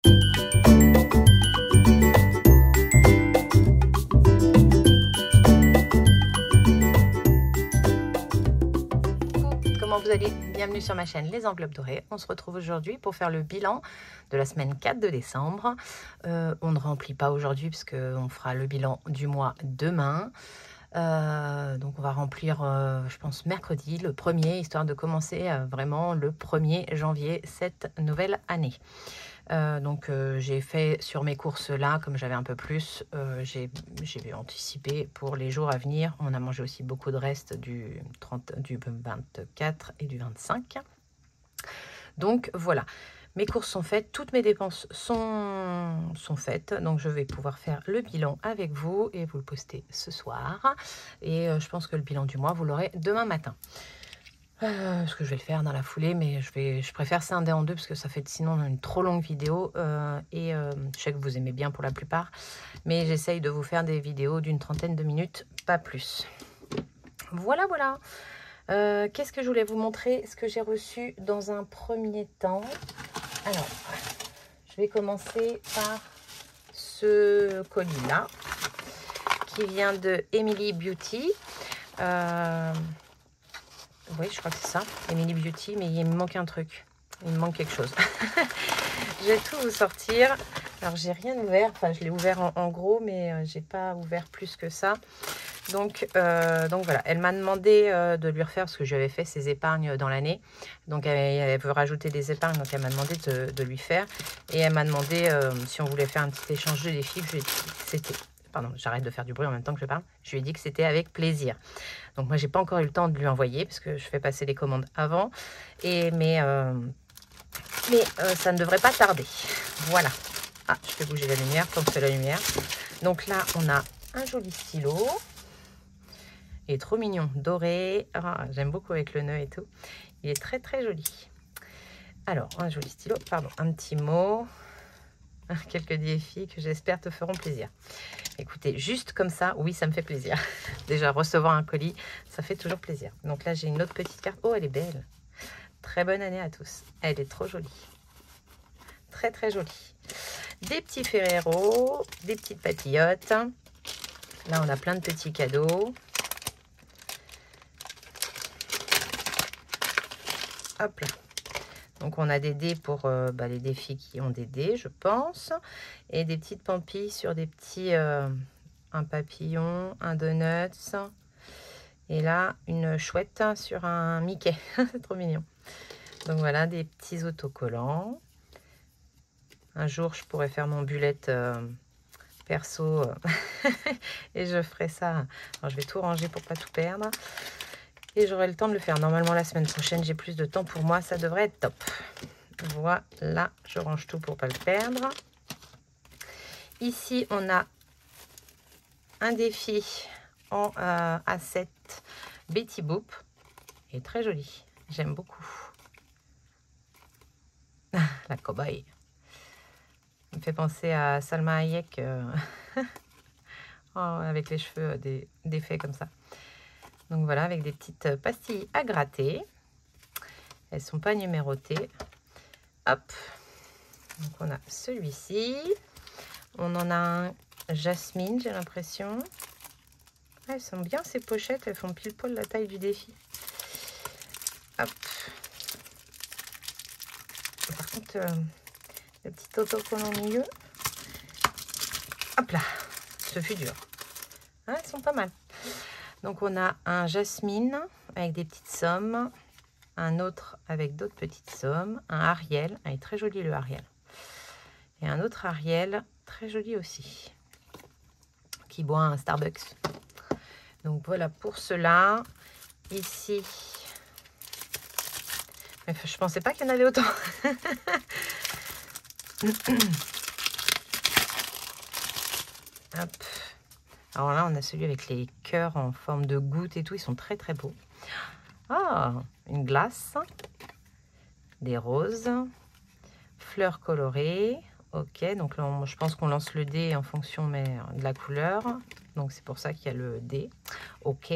Comment vous allez? Bienvenue sur ma chaîne Les Enveloppes Dorées. On se retrouve aujourd'hui pour faire le bilan de la semaine 4 de décembre. On ne remplit pas aujourd'hui parce qu'on fera le bilan du mois demain. Donc on va remplir, je pense, mercredi, le 1er, histoire de commencer vraiment le 1er janvier cette nouvelle année. J'ai fait sur mes courses là, comme j'avais un peu plus, j'ai anticipé pour les jours à venir. On a mangé aussi beaucoup de restes du 24 et du 25. Donc voilà, mes courses sont faites, toutes mes dépenses sont faites. Donc je vais pouvoir faire le bilan avec vous et vous le poster ce soir. Et je pense que le bilan du mois, vous l'aurez demain matin. Parce que je vais le faire dans la foulée, mais je préfère scinder en deux parce que ça fait sinon une trop longue vidéo. Je sais que vous aimez bien pour la plupart, mais j'essaye de vous faire des vidéos d'une trentaine de minutes, pas plus. Voilà, voilà. Qu'est-ce que je voulais vous montrer? Ce que j'ai reçu dans un premier temps. Alors, je vais commencer par ce colis-là, qui vient de Emily Beauty. Oui, je crois que c'est ça, Emily Beauty, mais il me manque un truc. Il me manque quelque chose. Je vais tout vous sortir. Alors, j'ai rien ouvert. Enfin, je l'ai ouvert en gros, mais j'ai pas ouvert plus que ça. Donc voilà, elle m'a demandé de lui refaire, parce que j'avais fait ses épargnes dans l'année. Donc, elle veut rajouter des épargnes, donc elle m'a demandé de lui faire. Et elle m'a demandé si on voulait faire un petit échange de défis. Je lui ai dit que c'était... Pardon, j'arrête de faire du bruit en même temps que je parle. Je lui ai dit que c'était avec plaisir. Donc moi, j'ai pas encore eu le temps de lui envoyer parce que je fais passer les commandes avant. Mais ça ne devrait pas tarder. Voilà. Ah, je fais bouger la lumière, tant que c'est la lumière. Donc là, on a un joli stylo. Il est trop mignon, doré. Ah, j'aime beaucoup avec le nœud et tout. Il est très très joli. Alors, un joli stylo. Pardon, un petit mot. Quelques défis que j'espère te feront plaisir. Écoutez, juste comme ça, oui, ça me fait plaisir. Déjà, recevoir un colis, ça fait toujours plaisir. Donc là, j'ai une autre petite carte. Oh, elle est belle. Très bonne année à tous. Elle est trop jolie. Très, très jolie. Des petits Ferrero, des petites papillotes. Là, on a plein de petits cadeaux. Hop là. Donc, on a des dés pour les défis qui ont des dés, je pense. Et des petites pampilles sur des petits... un papillon, un donuts. Et là, une chouette sur un Mickey. C'est trop mignon. Donc, voilà, des petits autocollants. Un jour, je pourrais faire mon bullet perso. Et je ferai ça. Alors, je vais tout ranger pour pas tout perdre. Et j'aurai le temps de le faire. Normalement, la semaine prochaine, j'ai plus de temps pour moi. Ça devrait être top. Voilà, je range tout pour pas le perdre. Ici, on a un défi en A7 Betty Boop. Il est très joli. J'aime beaucoup. La cobaye. Il me fait penser à Salma Hayek. Avec les cheveux défaits comme ça. Donc voilà, avec des petites pastilles à gratter. Elles ne sont pas numérotées. Hop. Donc on a celui-ci. On en a un jasmine, j'ai l'impression. Elles sont bien ces pochettes. Elles font pile poil la taille du défi. Hop. Par contre, le petit autocollant au milieu. Hop là. Ce fut dur. Ah, elles sont pas mal. Donc, on a un jasmine avec des petites sommes. Un autre avec d'autres petites sommes. Un Ariel. Il est très joli le Ariel. Et un autre Ariel. Très joli aussi. Qui boit un Starbucks. Donc, voilà pour cela. Ici. Je pensais pas qu'il y en avait autant. Hop. Alors là, on a celui avec les cœurs en forme de gouttes et tout. Ils sont très, très beaux. Ah, une glace. Des roses. Fleurs colorées. Ok, donc là, je pense qu'on lance le dé en fonction de la couleur. Donc, c'est pour ça qu'il y a le dé. Ok.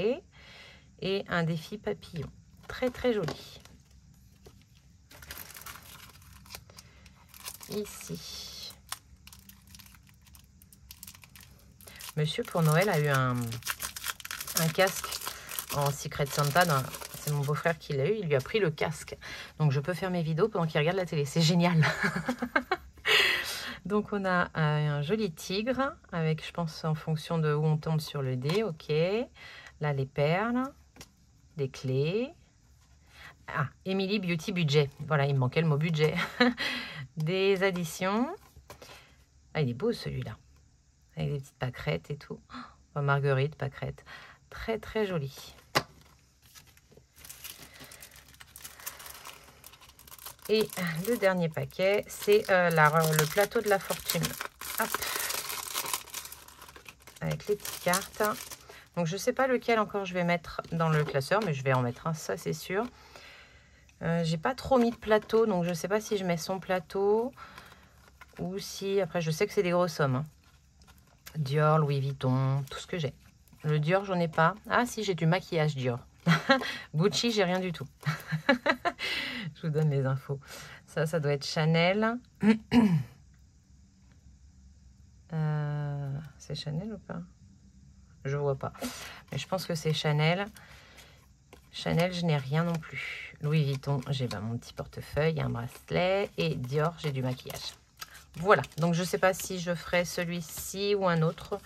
Et un défi papillon. Très, très joli. Ici. Monsieur pour Noël a eu un casque en Secret Santa. C'est mon beau-frère qui l'a eu. Il lui a pris le casque. Donc, je peux faire mes vidéos pendant qu'il regarde la télé. C'est génial. Donc, on a un joli tigre avec, je pense, en fonction de où on tombe sur le dé. OK. Là, les perles, des clés. Ah, Emily Beauty Budget. Voilà, il me manquait le mot budget. Des additions. Ah, il est beau celui-là. Avec des petites pâquerettes et tout. Oh, marguerite, pâquerette. Très, très joli. Et le dernier paquet, c'est le plateau de la fortune. Hop. Avec les petites cartes. Donc, je ne sais pas lequel encore je vais mettre dans le classeur, mais je vais en mettre un, ça c'est sûr. J'ai pas trop mis de plateau, donc je ne sais pas si je mets son plateau ou si... Après, je sais que c'est des grosses sommes. Hein. Dior, Louis Vuitton, tout ce que j'ai. Le Dior, j'en ai pas. Ah si, j'ai du maquillage Dior. Gucci, j'ai rien du tout. Je vous donne les infos. Ça doit être Chanel. C'est Chanel ou pas? Je vois pas. Mais je pense que c'est Chanel. Chanel, je n'ai rien non plus. Louis Vuitton, j'ai mon petit portefeuille, un bracelet. Et Dior, j'ai du maquillage. Voilà. Donc, je ne sais pas si je ferai celui-ci ou un autre.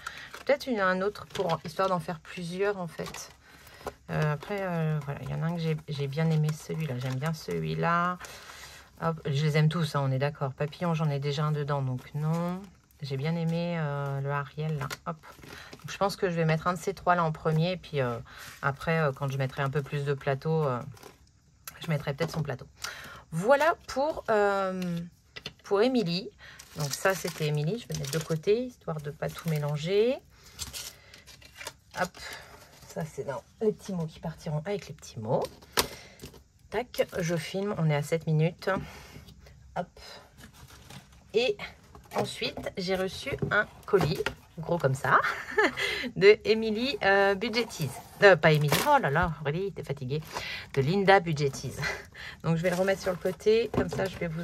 Peut-être un autre pour histoire d'en faire plusieurs, en fait. Après, voilà. Il y en a un que j'ai bien aimé, celui-là. J'aime bien celui-là. Hop, je les aime tous, hein, on est d'accord. Papillon, j'en ai déjà un dedans, donc non. J'ai bien aimé le Ariel, là. Hop. Donc, je pense que je vais mettre un de ces trois-là en premier. Et puis après, quand je mettrai un peu plus de plateau, je mettrai peut-être son plateau. Voilà pour Émilie. Donc ça, c'était Émilie. Je vais mettre de côté, histoire de ne pas tout mélanger. Hop. Ça, c'est dans les petits mots qui partiront avec les petits mots. Tac, je filme. On est à 7 minutes. Hop. Et... ensuite, j'ai reçu un colis, gros comme ça, de Emily Budgetiz. Pas Emily, oh là là, Aurélie, t'es fatiguée. De Linda Budgetiz. Donc, je vais le remettre sur le côté. Comme ça, je vais vous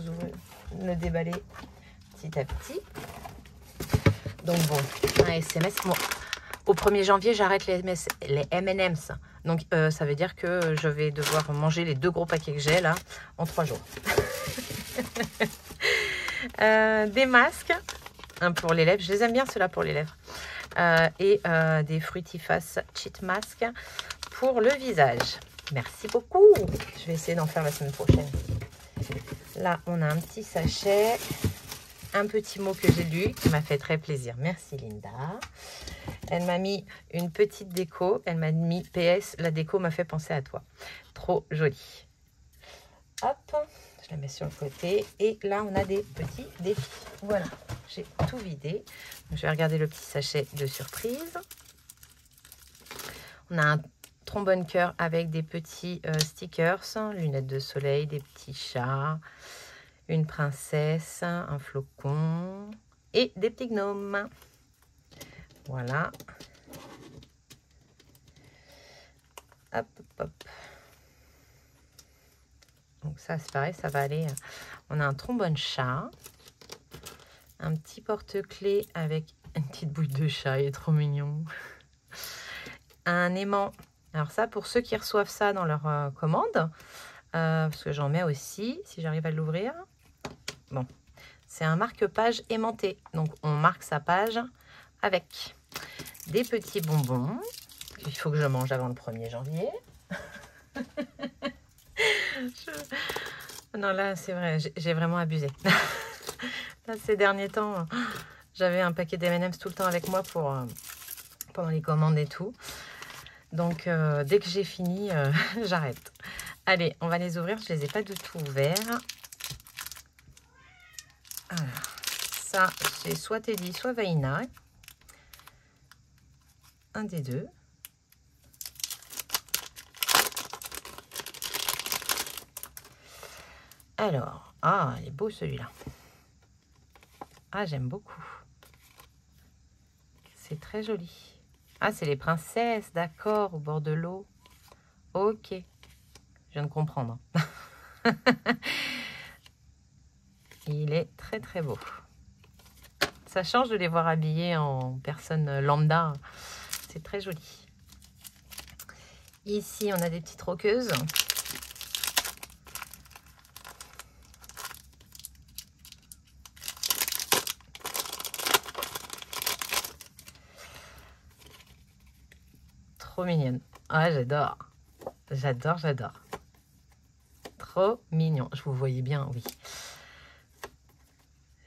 le déballer petit à petit. Donc, bon, un SMS. Bon, au 1er janvier, j'arrête les M&M's. Donc, ça veut dire que je vais devoir manger les 2 gros paquets que j'ai, là, en 3 jours. Des masques pour les lèvres, je les aime bien ceux-là pour les lèvres, et des Fructiface Cheat Mask pour le visage. Merci beaucoup, je vais essayer d'en faire la semaine prochaine. Là on a un petit sachet, un petit mot que j'ai lu qui m'a fait très plaisir. Merci Linda. Elle m'a mis une petite déco, elle m'a mis PS, la déco m'a fait penser à toi. Trop joli. Hop, je la mets sur le côté. Et là, on a des petits défis. Voilà, j'ai tout vidé. Donc, je vais regarder le petit sachet de surprise. On a un trombone cœur avec des petits stickers, lunettes de soleil, des petits chats, une princesse, un flocon et des petits gnomes. Voilà. Hop, hop, hop. Donc ça, c'est pareil, ça va aller. On a un trombone chat, un petit porte-clés avec une petite bouille de chat, il est trop mignon. Un aimant. Alors ça, pour ceux qui reçoivent ça dans leur commande, parce que j'en mets aussi, si j'arrive à l'ouvrir. Bon, c'est un marque-page aimanté. Donc on marque sa page avec des petits bonbons. Il faut que je mange avant le 1er janvier. Non, là, c'est vrai, j'ai vraiment abusé. Là, ces derniers temps, j'avais un paquet d'M&M's tout le temps avec moi pendant les commandes et tout. Donc, dès que j'ai fini, j'arrête. Allez, on va les ouvrir. Je les ai pas du tout ouverts. Alors, ça, c'est soit Teddy, soit Vaina. Un des deux. Alors, ah, il est beau celui-là. Ah, j'aime beaucoup. C'est très joli. Ah, c'est les princesses, d'accord, au bord de l'eau. Ok, je viens de comprendre. Il est très très beau. Ça change de les voir habillés en personne lambda. C'est très joli. Ici, on a des petites roqueuses. Trop mignonne. Ah, j'adore. J'adore, j'adore. Trop mignon. Je vous voyais bien, oui.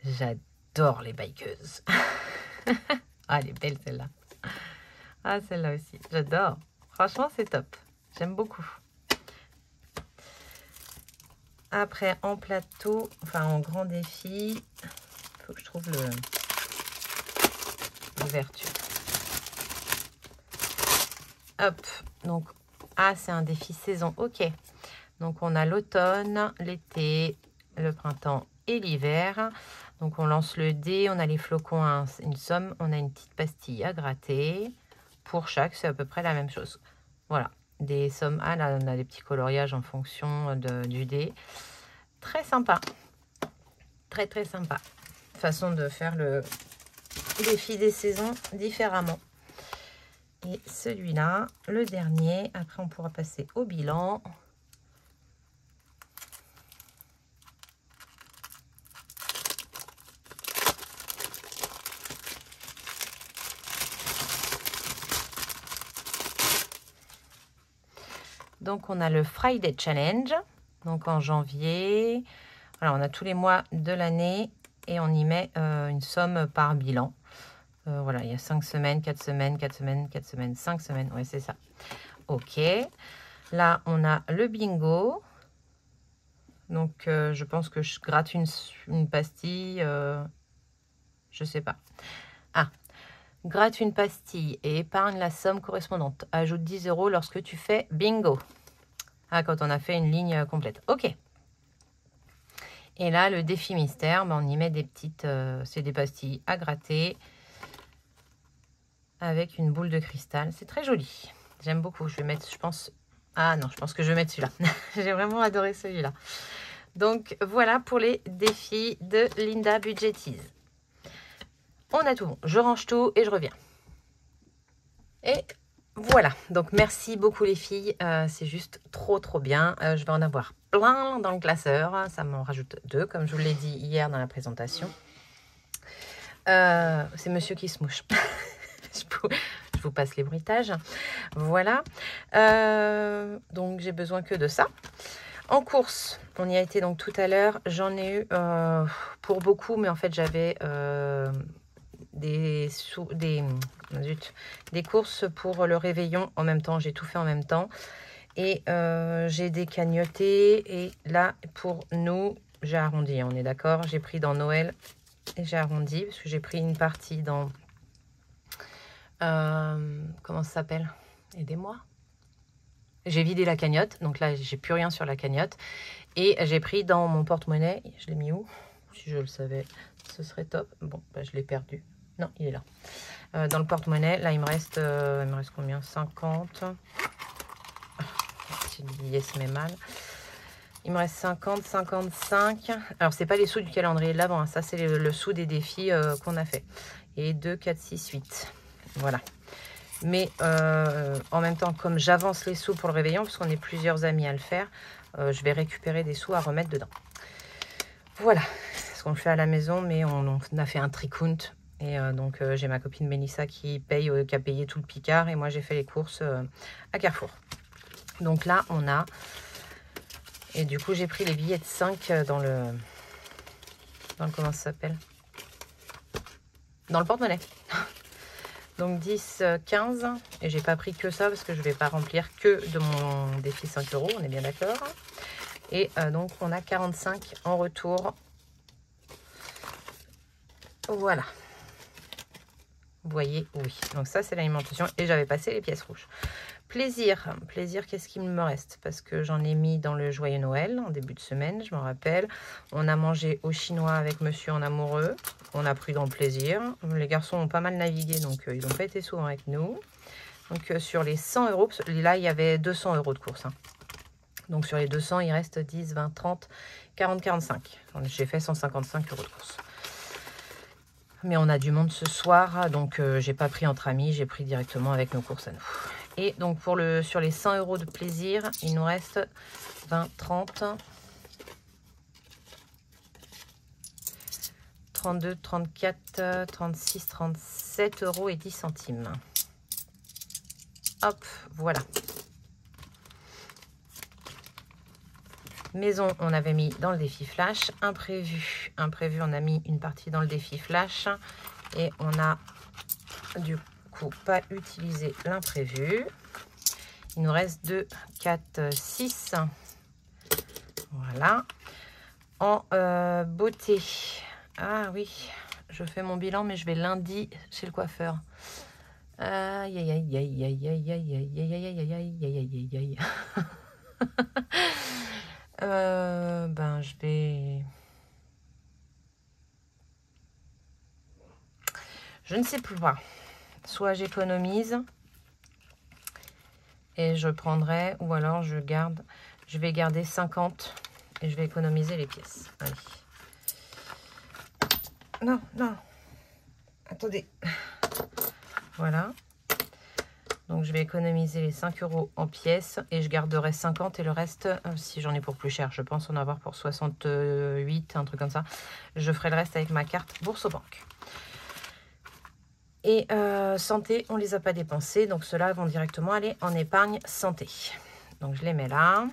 J'adore les bikeuses. Ah, elle est belle celle-là. Ah, celle-là aussi. J'adore. Franchement, c'est top. J'aime beaucoup. Après, en plateau, enfin en grand défi, il faut que je trouve l'ouverture. Hop. Donc, ah, c'est un défi saison. Ok. Donc, on a l'automne, l'été, le printemps et l'hiver. Donc, on lance le dé, on a les flocons à une somme, on a une petite pastille à gratter. Pour chaque, c'est à peu près la même chose. Voilà, des sommes. Ah, là, on a des petits coloriages en fonction du dé. Très sympa. Très, très sympa. Façon de faire le défi des saisons différemment. Et celui-là, le dernier. Après, on pourra passer au bilan. Donc, on a le Friday Challenge. Donc, en janvier. Voilà, on a tous les mois de l'année et on y met une somme par bilan. Voilà, il y a 5 semaines, 4 semaines, 4 semaines, 4 semaines, 5 semaines. Ouais, c'est ça. Ok. Là, on a le bingo. Donc, je pense que je gratte une pastille. Je sais pas. Ah. Gratte une pastille et épargne la somme correspondante. Ajoute 10 € lorsque tu fais bingo. Ah, quand on a fait une ligne complète. Ok. Et là, le défi mystère, ben, on y met des petites... c'est des pastilles à gratter avec une boule de cristal. C'est très joli. J'aime beaucoup. Je vais mettre, je pense... Ah non, je pense que je vais mettre celui-là. J'ai vraiment adoré celui-là. Donc, voilà pour les défis de Linda Budgetiz. On a tout bon. Je range tout et je reviens. Et voilà. Donc, merci beaucoup les filles. C'est juste trop, trop bien. Je vais en avoir plein dans le classeur. Ça m'en rajoute 2, comme je vous l'ai dit hier dans la présentation. C'est monsieur qui se mouche. Je vous passe les bruitages. Voilà. Donc, j'ai besoin que de ça. En course, on y a été donc tout à l'heure. J'en ai eu pour beaucoup, mais en fait, j'avais... des courses pour le réveillon en même temps. J'ai tout fait en même temps. Et j'ai décagnoté. Et là, pour nous, j'ai arrondi. On est d'accord? J'ai pris dans Noël et j'ai arrondi. Parce que j'ai pris une partie dans... comment ça s'appelle? Aidez-moi. J'ai vidé la cagnotte. Donc là, j'ai plus rien sur la cagnotte. Et j'ai pris dans mon porte-monnaie. Je l'ai mis où? Si je le savais, ce serait top. Bon, bah, je l'ai perdu. Non, il est là. Dans le porte-monnaie, là, il me reste combien? 50. Si le billet se met mal. Il me reste 50, 55. Alors, c'est pas les sous du calendrier de l'avant. Hein. Ça, c'est le sous des défis qu'on a fait. Et 2, 4, 6, 8. Voilà. Mais en même temps, comme j'avance les sous pour le réveillon, parce qu'on est plusieurs amis à le faire, je vais récupérer des sous à remettre dedans. Voilà. Ce qu'on le fait à la maison, mais on a fait un tricount. Et donc, j'ai ma copine Mélissa qui a payé tout le Picard. Et moi, j'ai fait les courses à Carrefour. Donc là, on a... Et du coup, j'ai pris les billets de 5 dans le comment ça s'appelle? Dans le porte-monnaie. Donc 10, 15. Et j'ai pas pris que ça parce que je vais pas remplir que de mon défi 5 €. On est bien d'accord. Et donc, on a 45 en retour. Voilà. Vous voyez, oui. Donc ça, c'est l'alimentation. Et j'avais passé les pièces rouges. Plaisir. Plaisir, qu'est-ce qu'il me reste? Parce que j'en ai mis dans le Joyeux Noël en début de semaine, je m'en rappelle. On a mangé au chinois avec monsieur en amoureux. On a pris dans le plaisir. Les garçons ont pas mal navigué, donc ils n'ont pas été souvent avec nous. Donc sur les 100 €, là, il y avait 200 € de course. Hein. Donc sur les 200, il reste 10, 20, 30, 40, 45. J'ai fait 155 € de course. Mais on a du monde ce soir, donc j'ai pas pris entre amis, j'ai pris directement avec nos courses à nous. Et donc sur les 100 € de plaisir, il nous reste 20, 30, 32, 34, 36, 37 € et 10 centimes. Hop, voilà. Maison, on avait mis dans le défi flash. Imprévu, on a mis une partie dans le défi flash. Et on a du coup pas utilisé l'imprévu. Il nous reste 2, 4, 6. Voilà. En beauté. Ah oui, je fais mon bilan, mais je vais lundi chez le coiffeur. Aïe, aïe, aïe, aïe, aïe, aïe, aïe, aïe, aïe, aïe, aïe, aïe, aïe, aïe, aïe. Ben, je vais... Je ne sais plus quoi. Soit j'économise et je prendrai, ou alors je garde. Je vais garder 50 et je vais économiser les pièces. Allez. Non, non. Attendez. Voilà. Donc, je vais économiser les 5 € en pièces et je garderai 50 et le reste, si j'en ai pour plus cher, je pense en avoir pour 68, un truc comme ça. Je ferai le reste avec ma carte Bourse aux banques. Et santé, on ne les a pas dépensés, donc ceux-là vont directement aller en épargne santé. Donc, je les mets là.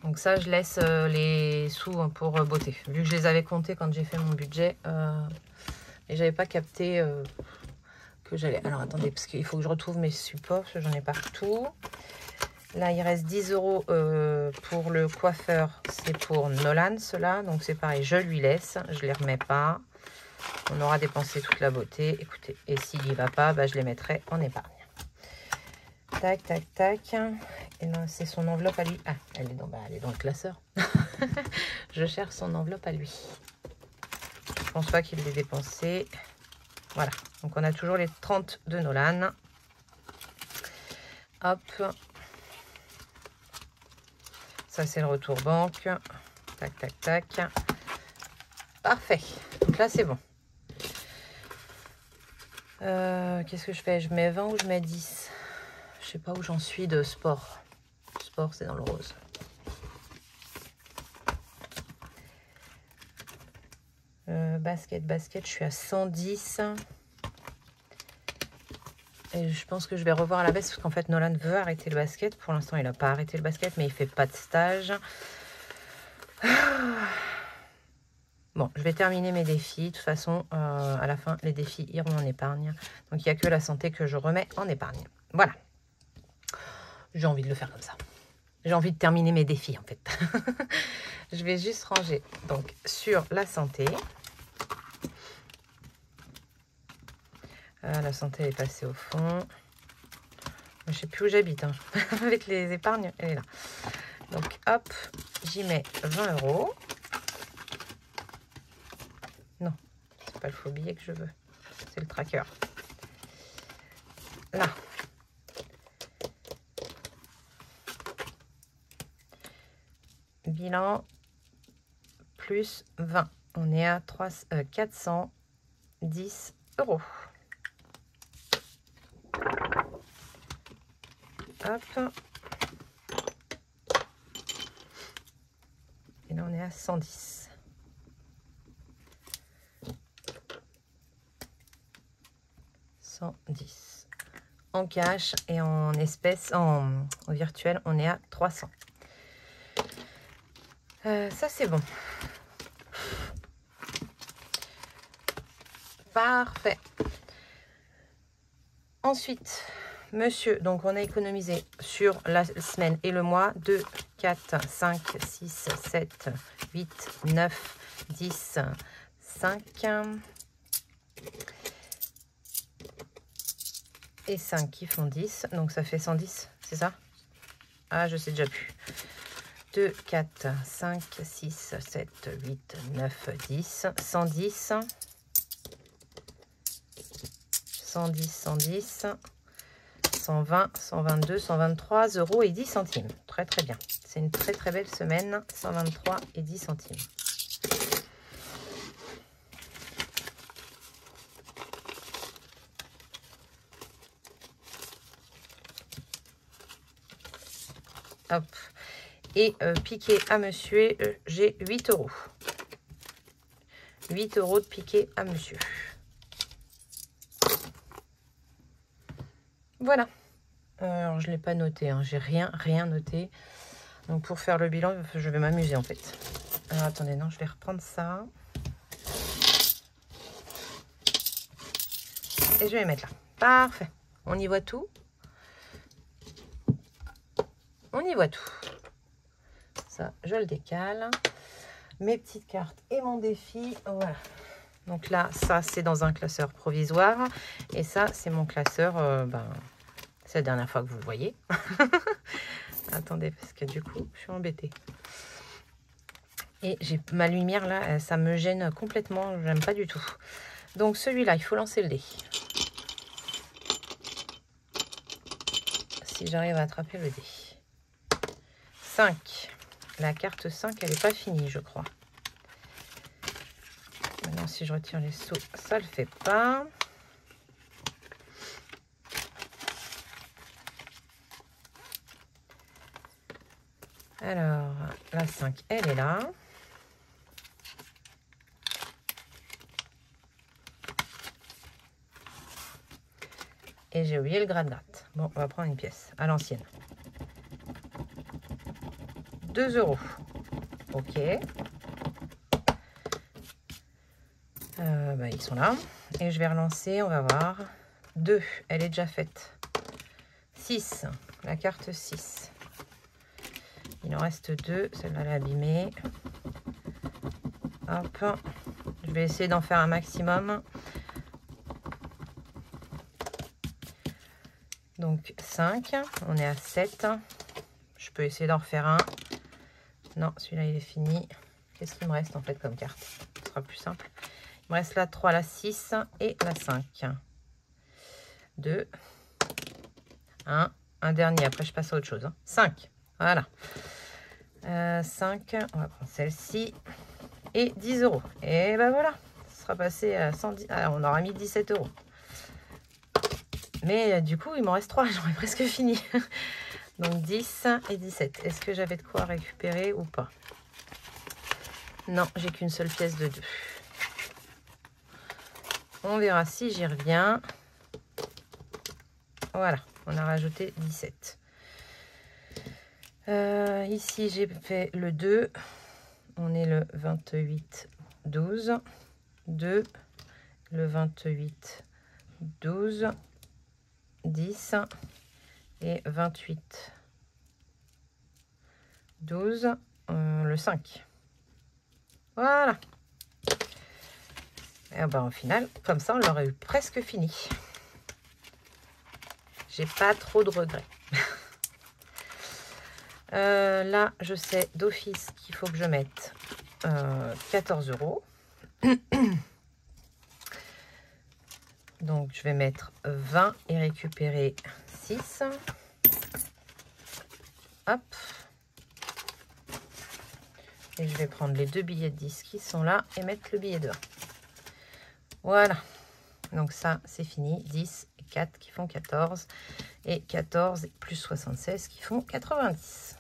Donc ça, je laisse les sous pour beauté. Vu que je les avais comptés quand j'ai fait mon budget, et j'avais pas capté... que j'allais... Alors attendez, parce qu'il faut que je retrouve mes supports, parce que j'en ai partout. Là, il reste 10 € pour le coiffeur. C'est pour Nolan, cela. Donc c'est pareil, je lui laisse. Je les remets pas. On aura dépensé toute la beauté. Écoutez, et s'il n'y va pas, bah, je les mettrai en épargne. Tac, tac, tac. Et là, c'est son enveloppe à lui. Ah, elle est dans le classeur. Je cherche son enveloppe à lui. Je pense pas qu'il l'ait dépensé. Voilà, donc on a toujours les 30 de Nolan. Hop. Ça, c'est le retour banque. Tac, tac, tac. Parfait. Donc là, c'est bon. Qu'est-ce que je fais? Je mets 20 ou je mets 10? Je sais pas où j'en suis de sport. Sport, c'est dans le rose. Basket, je suis à 110. Et je pense que je vais revoir à la baisse parce qu'en fait Nolan veut arrêter le basket. Pour l'instant, il n'a pas arrêté le basket, mais il fait pas de stage. Bon, je vais terminer mes défis. De toute façon, à la fin, les défis iront en épargne. Donc, il n'y a que la santé que je remets en épargne. Voilà. J'ai envie de le faire comme ça. J'ai envie de terminer mes défis, en fait. Je vais juste ranger. Donc, sur la santé. La santé est passée au fond. Je ne sais plus où j'habite. Hein. Avec les épargnes, elle est là. Donc, hop, j'y mets 20 €. Non, c'est pas le faux billet que je veux. C'est le tracker. Là. Bilan plus 20. On est à 410 €. Hop. Et là, on est à 110. En cash et en espèces, en virtuel, on est à 300. Ça, c'est bon. Parfait. Ensuite, monsieur, donc on a économisé sur la semaine et le mois 2, 4, 5, 6, 7, 8, 9, 10, 5 et 5 qui font 10. Donc ça fait 110, c'est ça? Ah, je sais déjà plus. 2, 4, 5, 6, 7, 8, 9, 10, 110. 110, 110, 120, 122, 123 € et 10 centimes. Très très bien. C'est une très très belle semaine. 123 et 10 centimes. Hop. Et piqué à monsieur, j'ai 8 €. 8 € de piqué à monsieur. Voilà. Alors, je ne l'ai pas noté, hein. J'ai rien noté. Donc, pour faire le bilan, je vais m'amuser en fait. Alors, attendez, non, je vais reprendre ça. Et je vais les mettre là. Parfait. On y voit tout. On y voit tout. Ça, je le décale. Mes petites cartes et mon défi. Voilà. Donc là, ça, c'est dans un classeur provisoire. Et ça, c'est mon classeur. C'est la dernière fois que vous le voyez. Attendez, parce que du coup, je suis embêtée. Et j'ai ma lumière là, ça me gêne complètement. J'aime pas du tout. Donc celui-là, il faut lancer le dé. Si j'arrive à attraper le dé. 5. La carte 5, elle n'est pas finie, je crois. Maintenant, si je retire les seaux, ça ne le fait pas. Alors, la 5, elle est là. Et j'ai oublié le gratte-gratte. Bon, on va prendre une pièce à l'ancienne. 2 €. Ok. Ils sont là. Et je vais relancer, on va voir. 2, elle est déjà faite. 6, la carte 6. Il en reste 2, celle-là elle est abîmée. Hop. Je vais essayer d'en faire un maximum. Donc 5, on est à 7. Je peux essayer d'en refaire un. Non, celui-là il est fini. Qu'est-ce qu'il me reste en fait comme carte? Ce sera plus simple. Il me reste la 3, la 6 et la 5. 2, 1, un dernier. Après je passe à autre chose. 5, voilà. 5, on va prendre celle-ci. Et 10 €. Et ben voilà, ça sera passé à 110. Ah, on aura mis 17 €. Mais du coup, il m'en reste 3, j'aurais presque fini. Donc 10 et 17. Est-ce que j'avais de quoi récupérer ou pas? Non, j'ai qu'une seule pièce de 2. On verra si j'y reviens. Voilà, on a rajouté 17. Ici, j'ai fait le 2. On est le 28, 12. 2, le 28, 12. 10 et 28, 12, le 5. Voilà. Et ben, au final, comme ça, on l'aurait eu presque fini. J'ai pas trop de regrets. Là, je sais d'office qu'il faut que je mette 14 €. Donc, je vais mettre 20 et récupérer 6. Hop. Et je vais prendre les 2 billets de 10 qui sont là et mettre le billet de 1. Voilà. Donc, ça, c'est fini. 10 et 4 qui font 14. Et 14 plus 76 qui font 90.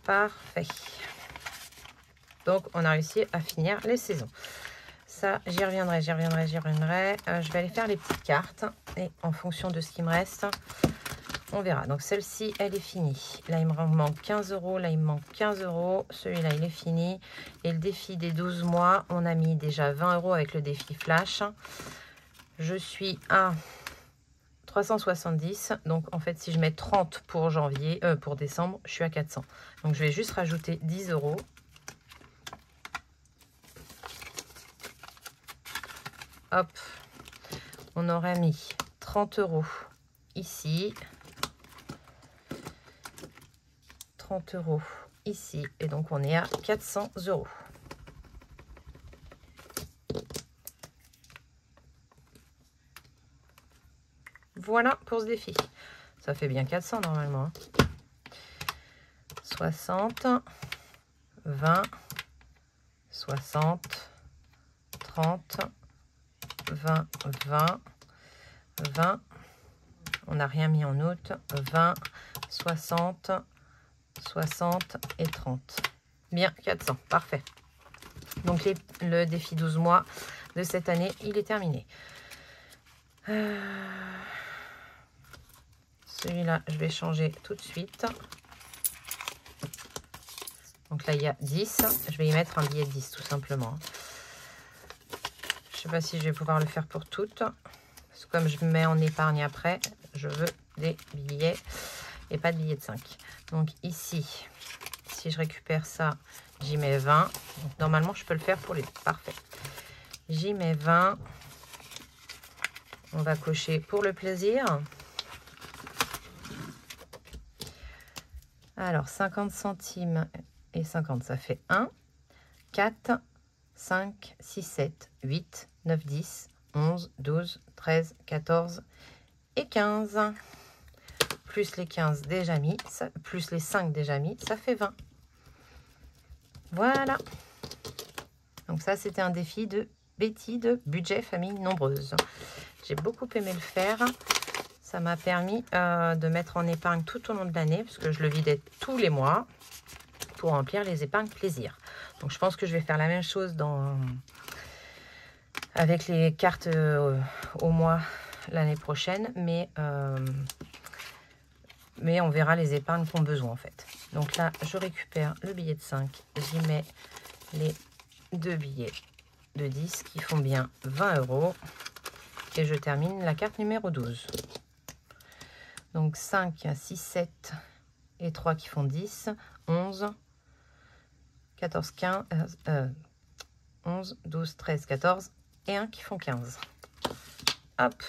Parfait. Donc, on a réussi à finir les saisons. Ça, j'y reviendrai. Je vais aller faire les petites cartes. Et en fonction de ce qui me reste, on verra. Donc, celle-ci, elle est finie. Là, il me manque 15 €. Là, il me manque 15 €. Celui-là, il est fini. Et le défi des 12 mois, on a mis déjà 20 € avec le défi flash. Je suis à 370. Donc, en fait, si je mets 30 pour pour décembre, je suis à 400. Donc, je vais juste rajouter 10 €. Hop. On aurait mis 30 € ici. 30 € ici. Et donc, on est à 400 €. Voilà pour ce défi. Ça fait bien 400 normalement. 60, 20, 60, 30, 20, 20, 20. On n'a rien mis en août. 20, 60, 60 et 30. Bien, 400. Parfait. Donc, le défi 12 mois de cette année, il est terminé. Celui-là, je vais changer tout de suite. Donc là, il y a 10. Je vais y mettre un billet de 10, tout simplement. Je ne sais pas si je vais pouvoir le faire pour toutes. Parce que comme je mets en épargne après, je veux des billets et pas de billets de 5. Donc ici, si je récupère ça, j'y mets 20. Donc, normalement, je peux le faire pour les deux. Parfait. J'y mets 20. On va cocher pour le plaisir. Alors, 50 centimes et 50, ça fait 1, 4, 5, 6, 7, 8, 9, 10, 11, 12, 13, 14 et 15. Plus les 15 déjà mis, plus les 5 déjà mis, ça fait 20. Voilà. Donc ça, c'était un défi de Betty de budget famille nombreuse. J'ai beaucoup aimé le faire. Ça m'a permis de mettre en épargne tout au long de l'année, parce que je le vidais tous les mois pour remplir les épargnes plaisir. Donc je pense que je vais faire la même chose avec les cartes au mois l'année prochaine, mais on verra les épargnes qu'on a besoin en fait. Donc là, je récupère le billet de 5, j'y mets les 2 billets de 10 qui font bien 20 € et je termine la carte numéro 12. Donc 5, 6, 7 et 3 qui font 10, 11, 14, 15, 11, 12, 13, 14 et 1 qui font 15. Hop,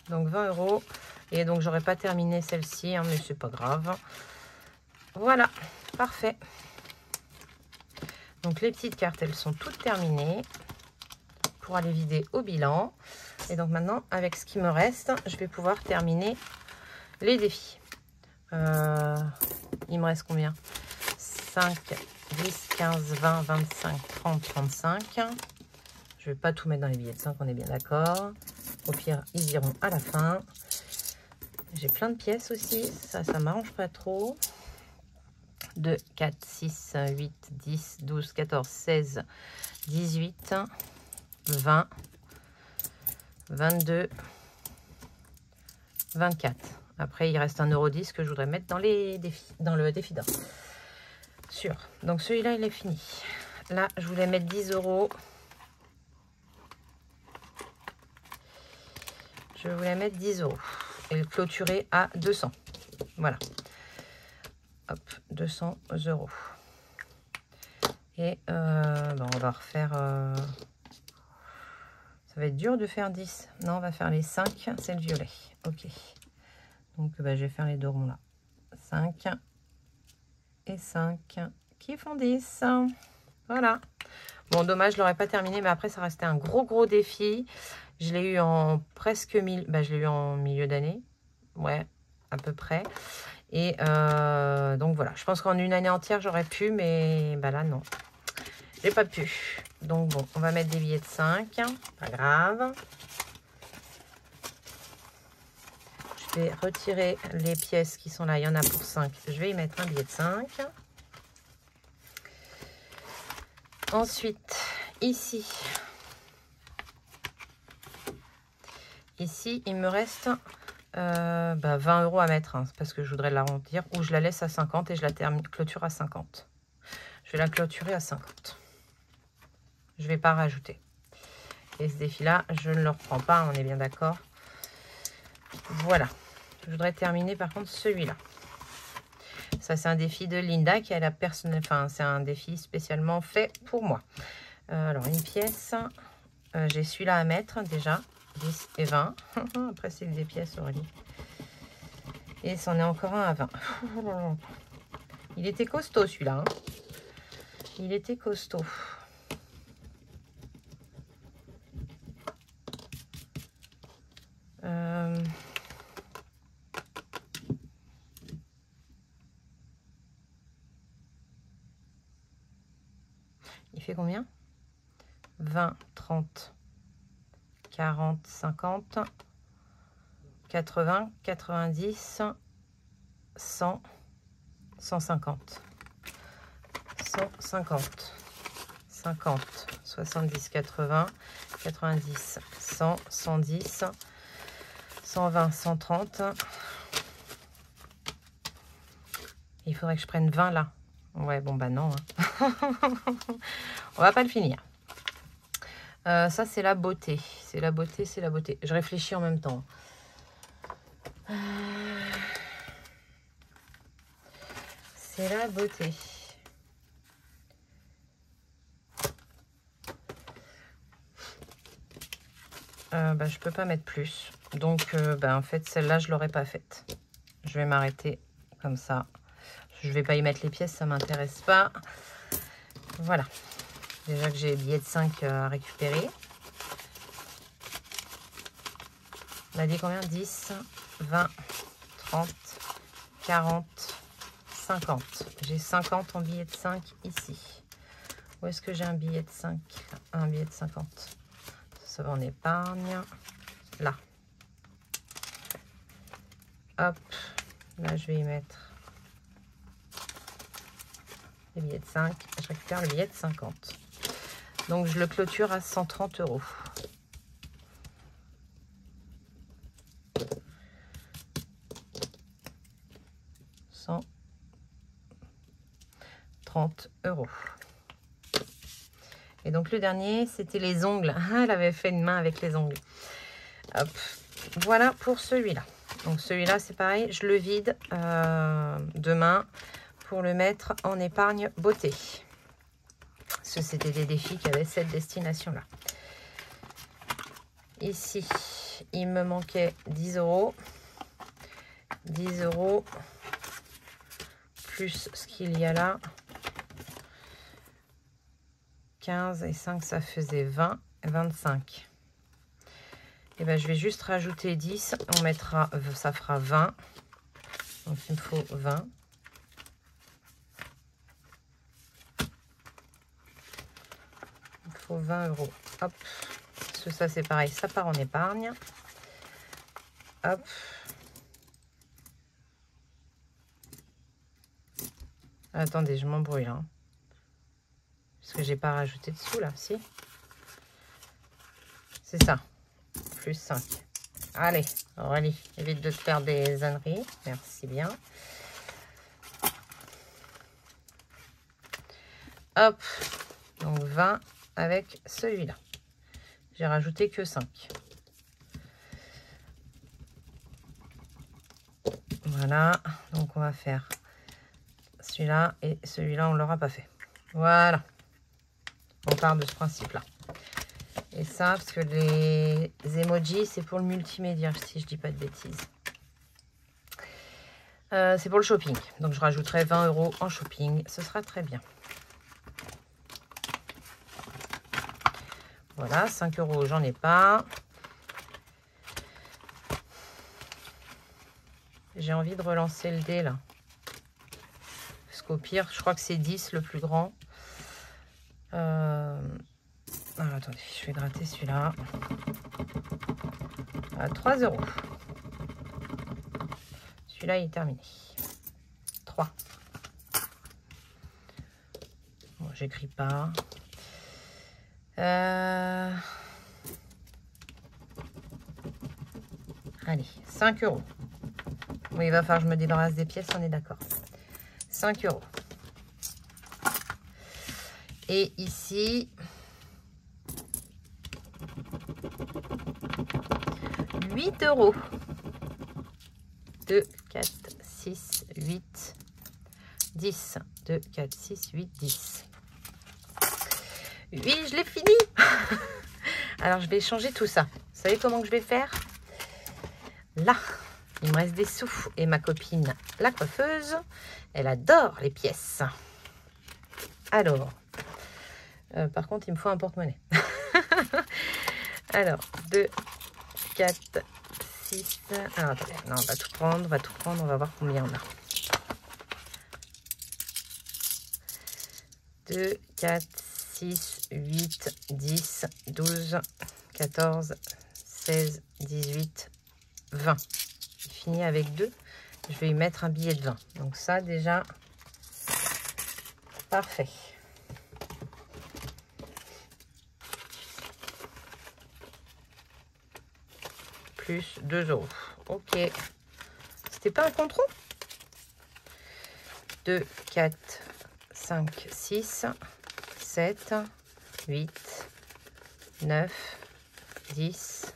donc 20 €. Et donc j'aurais pas terminé celle-ci, hein, mais c'est pas grave. Voilà, parfait. Donc les petites cartes, elles sont toutes terminées pour aller vider au bilan. Et donc maintenant, avec ce qui me reste, je vais pouvoir terminer les défis. Il me reste combien? 5, 10, 15, 20, 25, 30, 35. Je vais pas tout mettre dans les billets de 5, on est bien d'accord. Au pire, ils iront à la fin. J'ai plein de pièces aussi, ça m'arrange pas trop. 2, 4, 6, 8, 10, 12, 14, 16, 18, 20, 22, 24. Après, il reste un 1,10 € que je voudrais mettre dans les défis, dans le défi d'or. Sûr. Donc celui-là, il est fini. Là, je voulais mettre 10 €. Je voulais mettre 10 € et le clôturer à 200. Voilà. Hop, 200 €. Et on va refaire... ça va être dur de faire 10. Non, on va faire les 5. C'est le violet. Ok. Donc, je vais faire les deux ronds là. 5 et 5 qui font 10. Voilà. Bon, dommage, je l'aurais pas terminé, mais après, ça restait un gros défi. Je l'ai eu en presque 1000. Je l'ai eu en milieu d'année. Ouais, à peu près. Et donc voilà, je pense qu'en une année entière, j'aurais pu, mais là, non. J'ai pas pu. Donc bon, on va mettre des billets de 5. Pas grave. Je vais retirer les pièces qui sont là. Il y en a pour 5. Je vais y mettre un billet de 5. Ensuite, ici, il me reste 20 € à mettre, hein, parce que je voudrais l'arrondir, ou je la laisse à 50 et je la clôture à 50. Je vais la clôturer à 50. Je ne vais pas rajouter. Et ce défi-là, je ne le reprends pas, on est bien d'accord. Voilà. Je voudrais terminer par contre celui-là. Ça, c'est un défi de Linda qui a la personnelle. Enfin, c'est un défi spécialement fait pour moi. Alors, une pièce. J'ai celui-là à mettre déjà. 10 et 20. Après, c'est des pièces, Aurélie. Et c'en est encore un à 20. Il était costaud, celui-là. Hein. Il était costaud. Il fait combien? 20, 30, 40, 50, 80, 90, 100, 150, 150, 50, 70, 80, 90, 100, 110, 120, 130. Il faudrait que je prenne 20 là. Ouais, bon bah non. Hein. On va pas le finir. Ça, c'est la beauté. C'est la beauté, c'est la beauté. Je réfléchis en même temps. C'est la beauté. Je peux pas mettre plus. Donc, en fait, celle-là, je l'aurais pas faite. Je vais m'arrêter comme ça. Je vais pas y mettre les pièces, ça m'intéresse pas. Voilà. Déjà que j'ai les billets de 5 à récupérer. On a dit combien? 10, 20, 30, 40, 50. J'ai 50 en billets de 5 ici. Où est-ce que j'ai un billet de 5? Un billet de 50. Ça va en épargne. Là. Hop. Là, je vais y mettre les billets de 5. Je récupère le billet de 50. Donc, je le clôture à 130 €. 130 €. Et donc, le dernier, c'était les ongles. Elle avait fait une main avec les ongles. Hop. Voilà pour celui-là. Donc, celui-là, c'est pareil. Je le vide demain pour le mettre en épargne beauté. Parce que c'était des défis qui avaient cette destination-là. Ici, il me manquait 10 €. 10 € plus ce qu'il y a là. 15 et 5, ça faisait 20, 25. Et ben, je vais juste rajouter 10. On mettra, ça fera 20. Donc, il me faut 20. Il me faut 20 €. Hop. Parce que ça, c'est pareil. Ça part en épargne. Hop. Attendez, je m'embrouille là. Parce que j'ai pas rajouté dessous là, si. C'est ça. Plus 5. Allez, Aurélie, évite de te faire des âneries. Merci bien. Hop. Donc 20 avec celui-là. J'ai rajouté que 5. Voilà. Donc on va faire celui-là et celui-là, on ne l'aura pas fait. Voilà. On part de ce principe-là. Et ça, parce que les emojis, c'est pour le multimédia, si je dis pas de bêtises. C'est pour le shopping. Donc, je rajouterai 20 € en shopping. Ce sera très bien. Voilà, 5 €, j'en ai pas. J'ai envie de relancer le dé, là. Parce qu'au pire, je crois que c'est 10 le plus grand. Alors, attendez, je vais gratter celui-là. 3 €. Celui-là, il est terminé. 3. Bon, j'écris pas. Allez, 5 €. Oui, il va falloir que je me débarrasse des pièces, on est d'accord. 5 €. Et ici, 8 €. 2, 4, 6, 8, 10. 2, 4, 6, 8, 10. Oui, je l'ai fini. Alors, je vais changer tout ça. Vous savez comment que je vais faire? Là, il me reste des sous. Et ma copine, la coiffeuse, elle adore les pièces. Alors, par contre, il me faut un porte-monnaie. Alors, 2, 4, 6. Alors, attendez, non, on va tout prendre, on va voir combien on a. 2, 4, 6, 8, 10, 12, 14, 16, 18, 20. Il finit avec 2. Je vais y mettre un billet de 20. Donc ça, déjà, parfait. Plus 2 €. Ok. C'était pas un compte rond? 2, 4, 5, 6, 7, 8, 9, 10,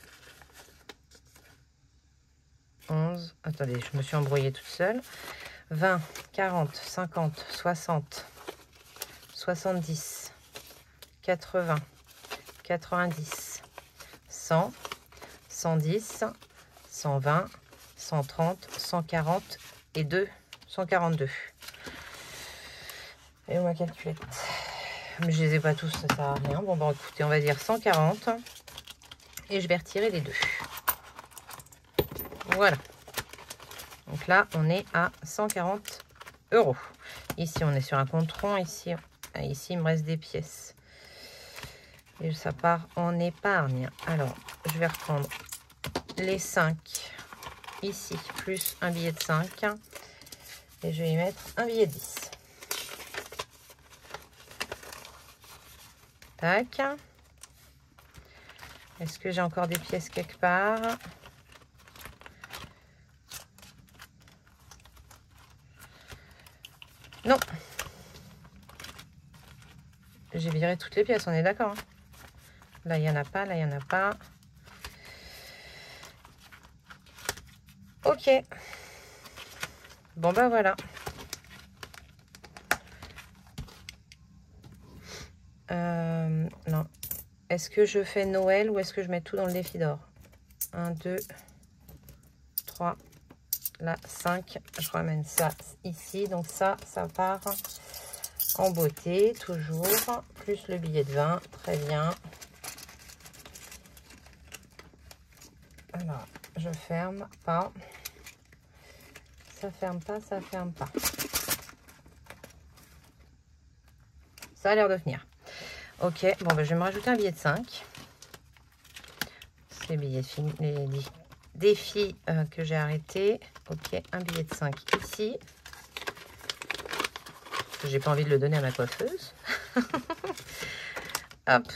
11. Attendez, je me suis embrouillée toute seule. 20, 40, 50, 60, 70, 80, 90, 100, 110, 120, 130, 140 et 2, 142. Et où ma calculette? Mais je les ai pas tous, ça sert à rien. Bon, bah écoutez, on va dire 140. Et je vais retirer les 2. Voilà. Donc là, on est à 140 €. Ici, on est sur un compte rond. Ici, il me reste des pièces. Et ça part en épargne. Alors, je vais reprendre les 5 ici, plus un billet de 5. Et je vais y mettre un billet de 10. Tac. Est-ce que j'ai encore des pièces quelque part? Non. J'ai viré toutes les pièces, on est d'accord, hein? Là, il n'y en a pas, là, il n'y en a pas. Ok. Bon, ben voilà. Non. Est-ce que je fais Noël ou est-ce que je mets tout dans le défi d'or? 1, 2, 3, là, 5. Je ramène ça ici. Donc ça part en beauté, toujours. Plus le billet de 20. Très bien. Alors, je ferme pas. Ça ferme pas, ça ferme pas. Ça a l'air de venir. Ok, bon, ben, je vais me rajouter un billet de 5. C'est les billets les défis que j'ai arrêtés. Ok, un billet de 5 ici. J'ai pas envie de le donner à ma coiffeuse. Hop.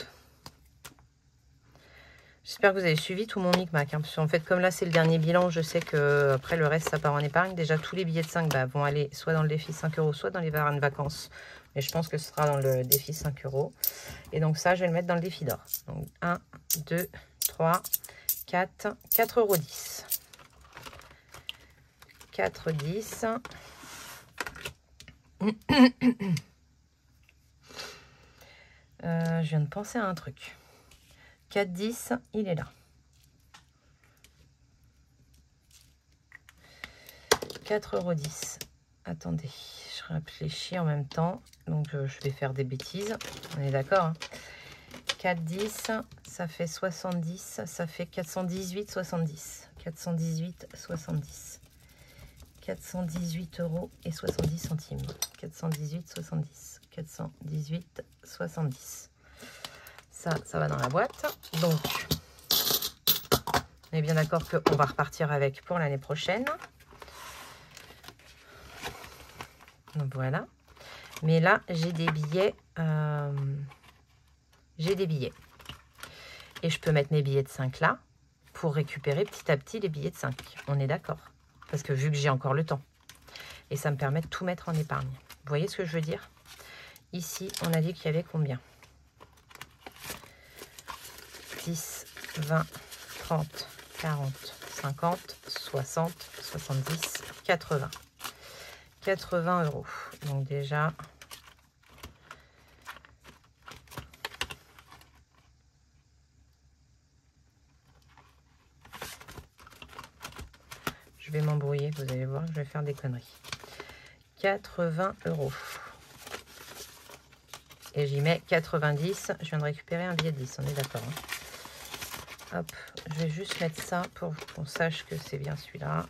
J'espère que vous avez suivi tout mon micmac. Hein, parce qu'en fait, comme là, c'est le dernier bilan, je sais que après le reste, ça part en épargne. Déjà, tous les billets de 5 vont aller soit dans le défi 5 €, soit dans les vacances. Mais je pense que ce sera dans le défi 5 €. Et donc ça, je vais le mettre dans le défi d'or. Donc 1, 2, 3, 4, 4,10 €. 4,10 €. Je viens de penser à un truc. 4,10 €, il est là. 4,10 €. Attendez, je réfléchis en même temps. Donc, je vais faire des bêtises. On est d'accord, hein. 4,10 €, ça fait 70. Ça fait 418,70. 418,70. 418 € et 70 centimes. 418,70. 418,70. Ça va dans la boîte. Donc, on est bien d'accord qu'on va repartir avec pour l'année prochaine. Donc, voilà. Mais là, j'ai des billets. Et je peux mettre mes billets de 5 là pour récupérer petit à petit les billets de 5. On est d'accord? Parce que vu que j'ai encore le temps. Et ça me permet de tout mettre en épargne. Vous voyez ce que je veux dire? Ici, on a dit qu'il y avait combien? 10, 20, 30, 40, 50, 60, 70, 80. 80 €. Donc déjà... Je vais m'embrouiller, vous allez voir, je vais faire des conneries. 80 €. Et j'y mets 90. Je viens de récupérer un billet de 10, on est d'accord, hein. Hop, je vais juste mettre ça pour qu'on sache que c'est bien celui-là.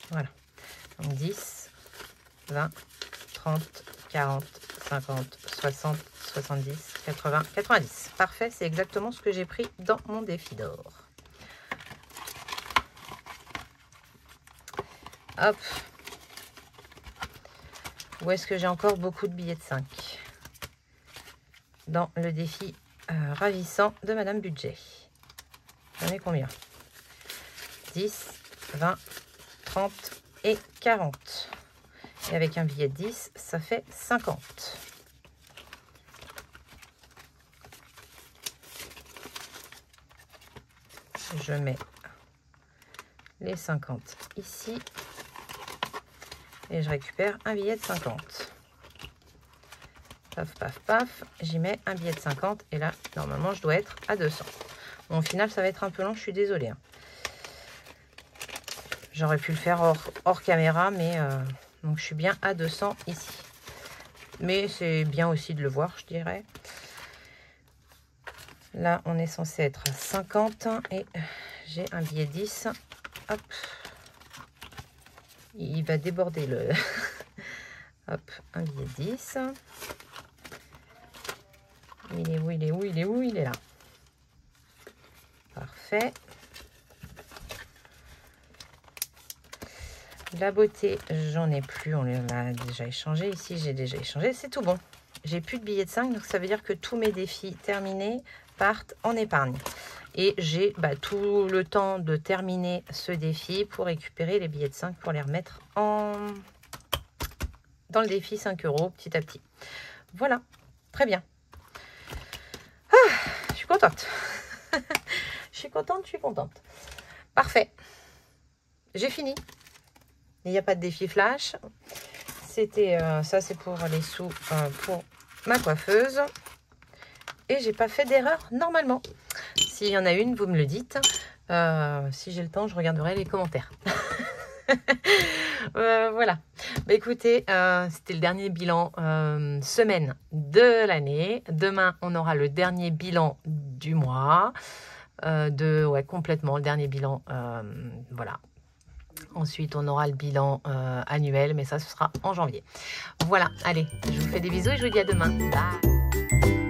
Voilà. Donc 10, 20, 30, 40, 50, 60, 70, 80, 90. Parfait, c'est exactement ce que j'ai pris dans mon défi d'or. Hop. Où est-ce que j'ai encore beaucoup de billets de 5? Dans le défi ravissant de Madame Budget. J'en ai combien? 10, 20, 30 et 40. Et avec un billet de 10, ça fait 50. Je mets les 50 ici. Et je récupère un billet de 50. Paf, paf, paf. J'y mets un billet de 50. Et là, normalement, je dois être à 200. Bon, au final, ça va être un peu long. Je suis désolée. Hein. J'aurais pu le faire hors caméra, mais donc je suis bien à 200 ici. Mais c'est bien aussi de le voir, je dirais. Là, on est censé être à 50 et j'ai un billet 10. Hop. Il va déborder le... Hop, un billet 10. Il est où? Il est où? Il est où? Il est là. Parfait. La beauté, j'en ai plus, on l'a déjà échangé. Ici, j'ai déjà échangé, c'est tout bon. J'ai plus de billets de 5, donc ça veut dire que tous mes défis terminés partent en épargne. Et j'ai tout le temps de terminer ce défi pour récupérer les billets de 5 pour les remettre dans le défi 5 € petit à petit. Voilà, très bien. Ah, je suis contente. Je suis contente. Parfait. J'ai fini. Il n'y a pas de défi flash. C'était ça, c'est pour les sous pour ma coiffeuse. Et j'ai pas fait d'erreur normalement. S'il y en a une, vous me le dites. Si j'ai le temps, je regarderai les commentaires. Voilà. Écoutez, c'était le dernier bilan semaine de l'année. Demain, on aura le dernier bilan du mois. Complètement le dernier bilan. Voilà. Ensuite, on aura le bilan annuel, mais ça, ce sera en janvier. Voilà, allez, je vous fais des bisous et je vous dis à demain. Bye!